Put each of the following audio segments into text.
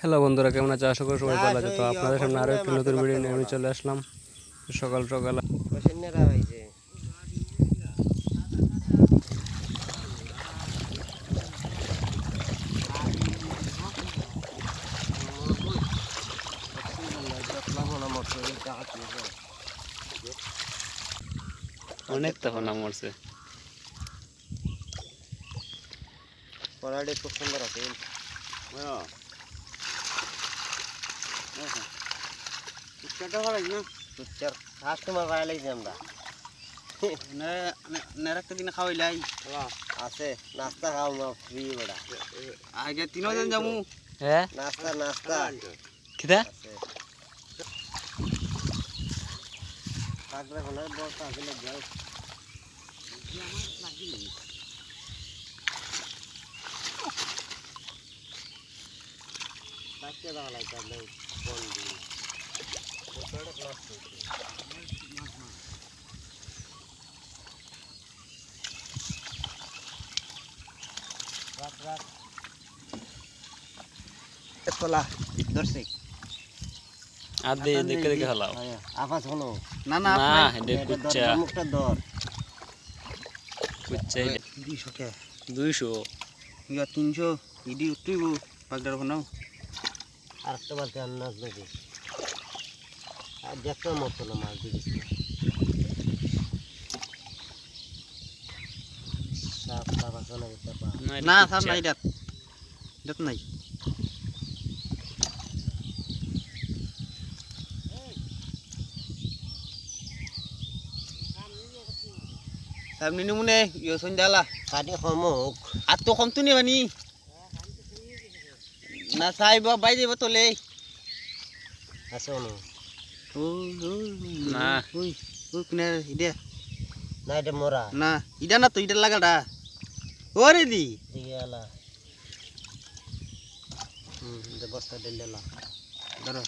Hello বন্ধুরা, কেমন আছো? আশা করি সবাই ভালো আছে। তো আপনাদের সামনে আরো একটি নতুন ভিডিও নিয়ে আমি চলে আসলাম সকাল সকাল। অনেক তখন মরছে। পড়াটি খুব সুন্দর আছে। কাস্টমার ভাই লাগছে আমরা একটা দিন খাওয়াইলাই আছে নাস্তা খাও না ফ্রি বড়া আগে তিনজন যাবো। হ্যাঁ, নাস্তা নাস্তা কিটা আছে কাকড়া কোন বস্তা আছে না যাও কাকড়া দাও লাইতা নেই কোন দিন কোটড় ক্লাস রাত রাত কলা দর্শক আর দিয়ে দেখে দেখে হলাও। আফাস হলো না না না, আপনি এটা কুচ্চা মুখটা দর কুচ্চা 200 কে 200 ইয়া 300 ইডি উঠইব পাগড়ার বানাও আর একটা বালতি আন্নাজ নাকি আর দেখতে মতো না মাছ দিয়েছি সাপ সাপ আছে না এটা পা না স্যার নাই দাত দাত নাই সামনে নমুনে ইয় সন্ধ্যালা কাটি কমুক আর তো কম তো নেবানি না সাইব বাই দেব তোলে আছে না ও না। ওই ওই কোনে ইডা না এটা মোরা না ইডা না তো ইডা লাগাডা ওরে দি দিকে আলা এটা বস্তা দিলেলা ধরো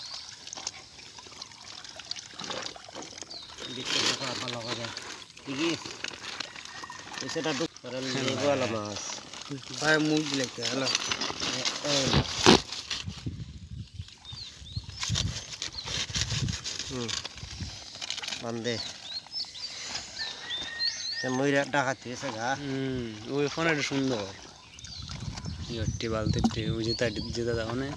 দেখতে দেখো ভালো করে ঠিকই এসেটা ডুব করে নিয়ে গেল মাছ ভাই মুখ দিলে হ্যালো বান্দে ময়ূরা ডাকাতি এসে গা ওই ফোনটা সুন্দর ইয়টি বালতি ওই যেটা যেটা দাও না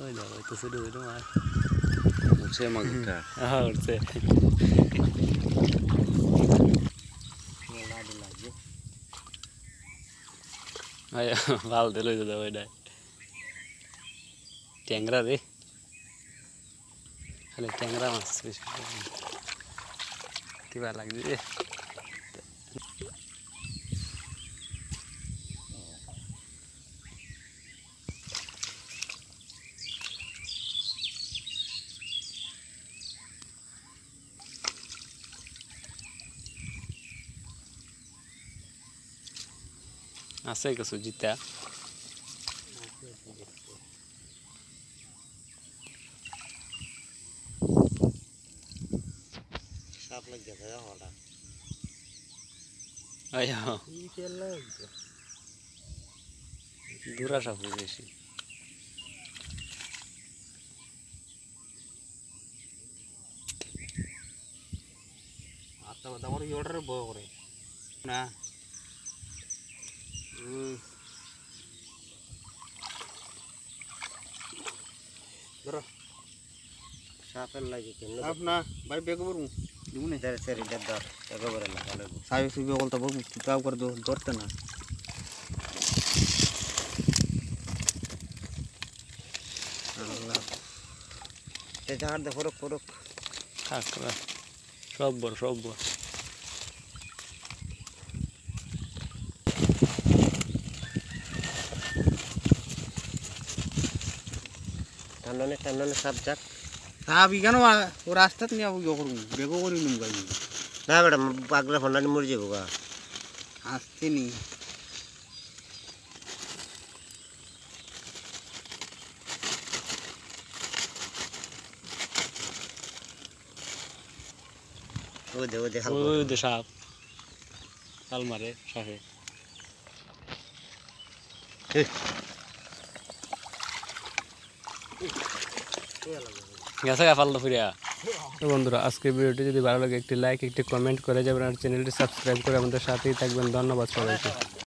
ওই দাও তো শুরু হইলো আর উঠছে মাছটা হ্যাঁ উঠছে লাডি লাগছে আয় ভাল দিল দাও ওইটা ট্যাংরা রে খালি ট্যাংরা মাছ বেশি কিবা লাগছে রে আছে কিছু জিতা সাপ লাগছে হঠাৎ আয় দূরা সাপ বেশি আচ্ছা আমার অর্ডার বড় করে না ধরো সাপের লাগে কেন সাপ না ভাই বেগ করবো দিবনে দেড় সেরি দেড় দর একেবারে না ভালো সাহেব সুবি বলতে বলবো তাও করে দো ধরতে না এই জায়গার দেখো করক কাঁকড়া সব বড় সব বড় টান্ডনে সাপ যাক সাপ ইগানো ও রাস্তাত নিয়ে ইয়ে করবো বেগও করি নুম গাই না বেটা পাগলা ফন্ডানি মরে যাবো গা আসতে নি ওই দে হাল ওই যে সাপ হাল মারে সাপে গেছে গা ফালতো ফিরিয়া। তো বন্ধুরা আজকের ভিডিওটি যদি ভালো লাগে একটি লাইক একটি কমেন্ট করে যাবেন আর চ্যানেলটি সাবস্ক্রাইব করে আমাদের সাথেই থাকবেন। ধন্যবাদ সবাইকে।